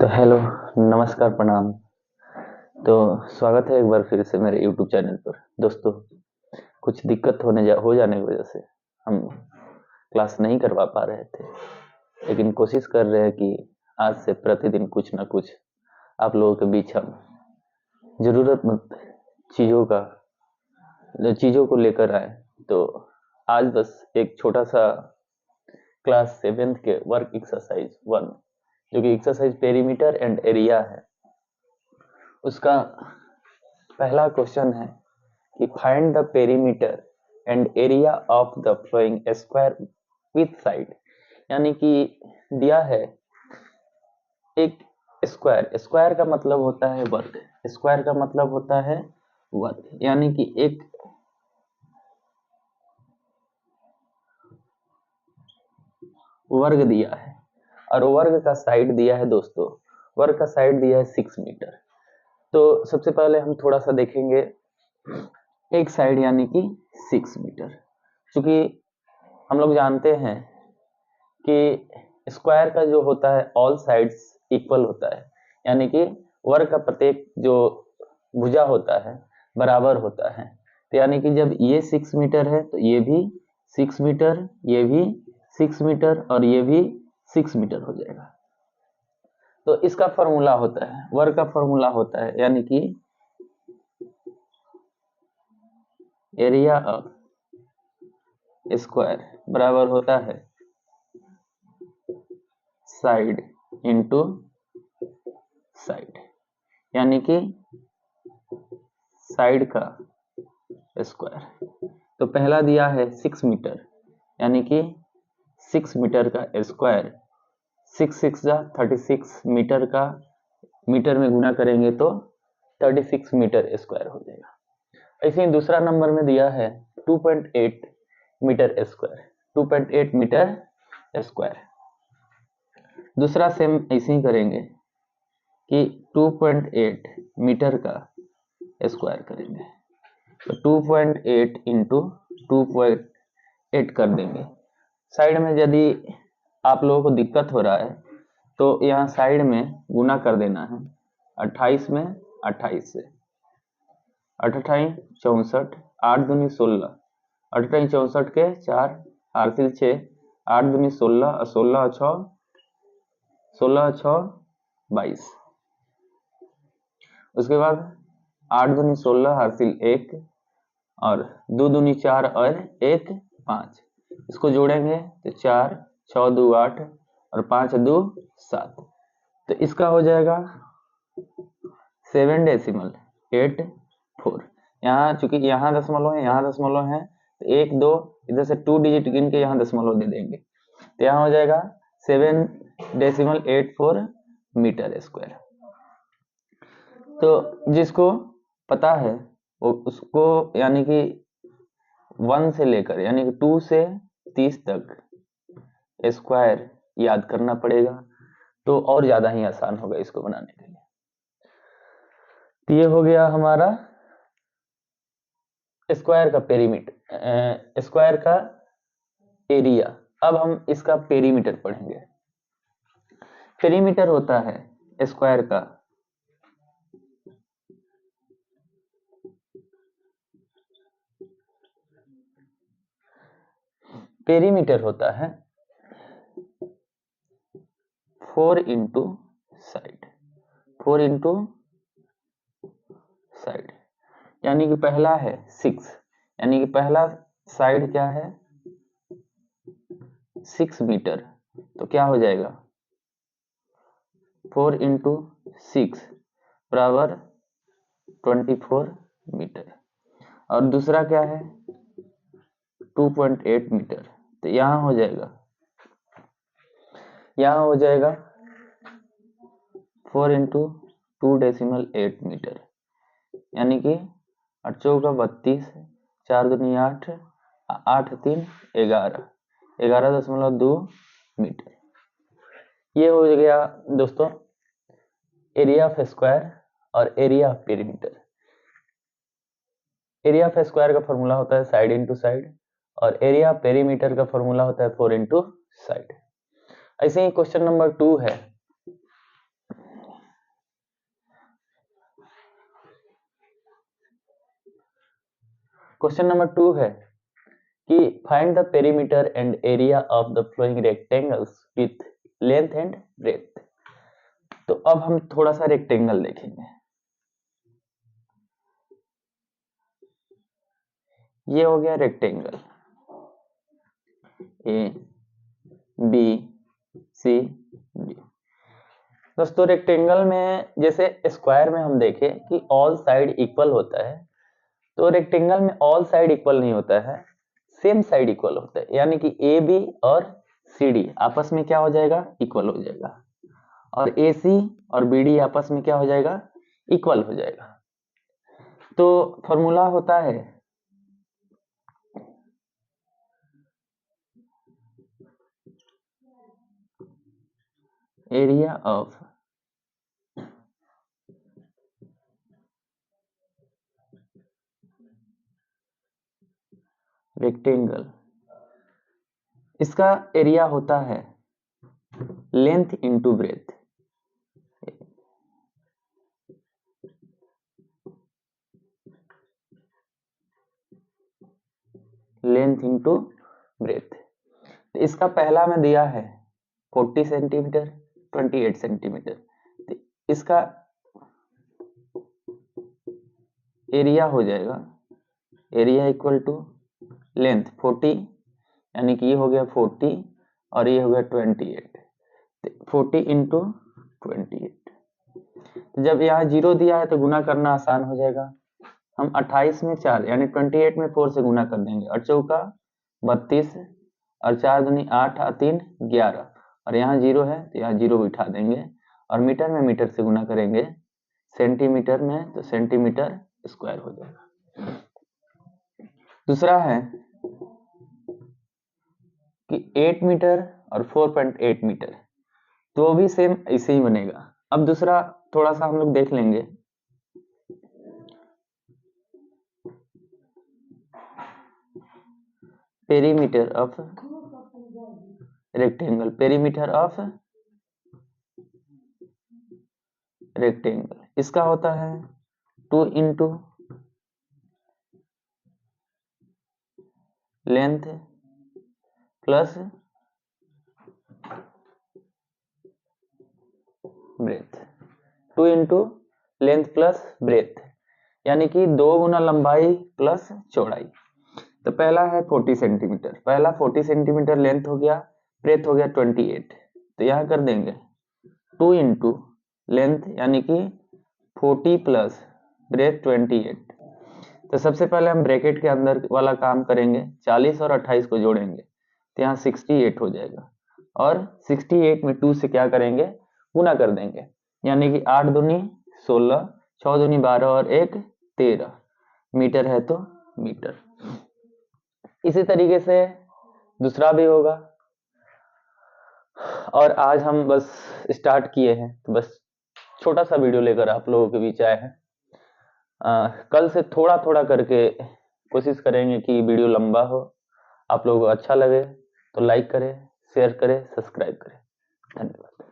तो हेलो, नमस्कार, प्रणाम। तो स्वागत है एक बार फिर से मेरे यूट्यूब चैनल पर। दोस्तों, कुछ दिक्कत हो जाने की वजह से हम क्लास नहीं करवा पा रहे थे, लेकिन कोशिश कर रहे हैं कि आज से प्रतिदिन कुछ ना कुछ आप लोगों के बीच हम ज़रूरतमंद चीज़ों को लेकर आए। तो आज बस एक छोटा सा क्लास 7th के वर्क एक्सरसाइज 1, जो कि एक्सरसाइज पेरीमीटर एंड एरिया है, उसका पहला क्वेश्चन है कि find the perimeter and area of the flowing square with side. यानी कि दिया है एक स्क्वायर। स्क्वायर का मतलब होता है वर्ग। स्क्वायर का मतलब होता है वर्ग, यानी कि एक वर्ग दिया है और वर्ग का साइड दिया है। दोस्तों, वर्ग का साइड दिया है 6 मीटर। तो सबसे पहले हम थोड़ा सा देखेंगे एक साइड यानी कि 6 मीटर। क्योंकि हम लोग जानते हैं कि स्क्वायर का जो होता है ऑल साइड्स इक्वल होता है, यानी कि वर्ग का प्रत्येक जो भुजा होता है बराबर होता है। तो यानी कि जब ये 6 मीटर है तो ये भी 6 मीटर, ये भी 6 मीटर और ये भी 6 मीटर हो जाएगा। तो इसका फॉर्मूला होता है, वर्ग का फॉर्मूला होता है, यानी कि एरिया ऑफ स्क्वायर बराबर होता है साइड इंटू साइड, यानी कि साइड का स्क्वायर। तो पहला दिया है 6 मीटर, यानी कि 6 मीटर का स्क्वायर, 6 6 जा 36 मीटर का मीटर में गुना करेंगे तो 36 मीटर स्क्वायर हो जाएगा। ऐसे ही दूसरा नंबर में दिया है 2.8 मीटर स्क्वायर, 2.8 मीटर स्क्वायर। दूसरा सेम ऐसे ही करेंगे कि 2.8 मीटर का स्क्वायर करेंगे, तो 2.8 इंटू 2.8 कर देंगे। साइड में यदि आप लोगों को दिक्कत हो रहा है तो यहाँ साइड में गुना कर देना है 28 में 28 से, 28 64, 8 दूनी 16, 28 64 के 4 आरसिल 6, 8 दूनी 16 और 16 6 22। उसके बाद 8 दूनी 16 हासिल 1 और 2 दूनी 4 और 1 5। इसको जोड़ेंगे तो 4 6 2 8 और 5 2 7। तो इसका हो जाएगा 7.84। यहाँ चूंकि यहाँ दशमलव है, यहाँ दशमलव है, तो 1 2 इधर से 2 डिजिट गिन के यहाँ दशमलव दे देंगे, तो यहाँ हो जाएगा 7.84 मीटर स्क्वायर। तो जिसको पता है वो उसको यानी कि 1 से लेकर यानी कि 2 से 30 तक स्क्वायर याद करना पड़ेगा, तो और ज्यादा ही आसान होगा इसको बनाने के लिए। तो ये हो गया हमारा स्क्वायर का पेरीमीटर, स्क्वायर का एरिया। अब हम इसका पेरीमीटर पढ़ेंगे। पेरीमीटर होता है स्क्वायर का पेरीमीटर होता है 4 इंटू साइड, 4 इंटू साइड, यानी कि पहला है 6, यानी कि पहला साइड क्या है 6 मीटर, तो क्या हो जाएगा 4 इंटू 6 बराबर 24 मीटर। और दूसरा क्या है 2.8 मीटर, तो यहाँ हो जाएगा 4 इंटू 2.8 मीटर, यानी कि 8 चौका 32, 4 दूनी 8, 8 3 11, 11.2 मीटर। ये हो गया दोस्तों एरिया ऑफ स्क्वायर और area of perimeter. Area of square का फॉर्मूला होता है साइड इंटू साइड और एरिया ऑफ पेरीमीटर का फॉर्मूला होता है 4 इंटू साइड। ऐसे ही क्वेश्चन नंबर 2 है क्वेश्चन नंबर 2 है कि find the perimeter and area of the following rectangles with length and breadth. तो अब हम थोड़ा सा रेक्टेंगल देखेंगे। ये हो गया rectangle A B C D. दोस्तों रेक्टेंगल में जैसे स्क्वायर में हम देखें कि ऑल साइड इक्वल होता है, तो रेक्टेंगल में ऑल साइड इक्वल नहीं होता है, सेम साइड इक्वल होता है। यानी कि ए बी और सी डी आपस में क्या हो जाएगा, इक्वल हो जाएगा, और ए सी और बी डी आपस में क्या हो जाएगा, इक्वल हो जाएगा। तो फॉर्मूला होता है एरिया ऑफ रेक्टेंगल, इसका एरिया होता है length into breadth. Length into breadth. इसका पहला में दिया है 40 सेंटीमीटर 28 सेंटीमीटर। तो इसका एरिया हो जाएगा, एरिया इक्वल टू लेंथ 40, यानी कि ये हो गया 40 और ये हो गया 28। 40 इंटू 28। जब यहाँ 0 दिया है तो गुना करना आसान हो जाएगा। हम 28 में 4 यानी 28 में 4 से गुना कर देंगे, और चौका 32 और 4 दूनी 8 और 3 11, और यहाँ 0 है तो यहाँ 0 बिठा देंगे, और मीटर में मीटर से गुना करेंगे, सेंटीमीटर में तो सेंटीमीटर स्क्वायर हो जाएगा। दूसरा है कि 8 मीटर और 4.8 मीटर, तो भी सेम ऐसे ही बनेगा। अब दूसरा थोड़ा सा हम लोग देख लेंगे। Perimeter of rectangle, perimeter of rectangle इसका होता है 2 into length plus breadth. 2 into length plus breadth, यानी कि 2 गुना लंबाई प्लस चौड़ाई। तो पहला है 40 सेंटीमीटर, पहला 40 सेंटीमीटर लेंथ हो गया, ब्रेथ हो गया 28। तो यहाँ कर देंगे 2 इंटू लेंथ यानी कि 40 प्लस ब्रेथ 28। तो सबसे पहले हम ब्रैकेट के अंदर वाला काम करेंगे, 40 और 28 को जोड़ेंगे तो यहाँ 68 हो जाएगा, और 68 में 2 से क्या करेंगे, गुना कर देंगे, यानी कि 8 दूनी 16, 6 दूनी 12 और 1 13, मीटर है तो मीटर। इसी तरीके से दूसरा भी होगा। और आज हम बस स्टार्ट किए हैं, तो बस छोटा सा वीडियो लेकर आप लोगों के बीच आए हैं। कल से थोड़ा थोड़ा करके कोशिश करेंगे कि वीडियो लंबा हो, आप लोगों को अच्छा लगे तो लाइक करें, शेयर करें, सब्सक्राइब करें। धन्यवाद।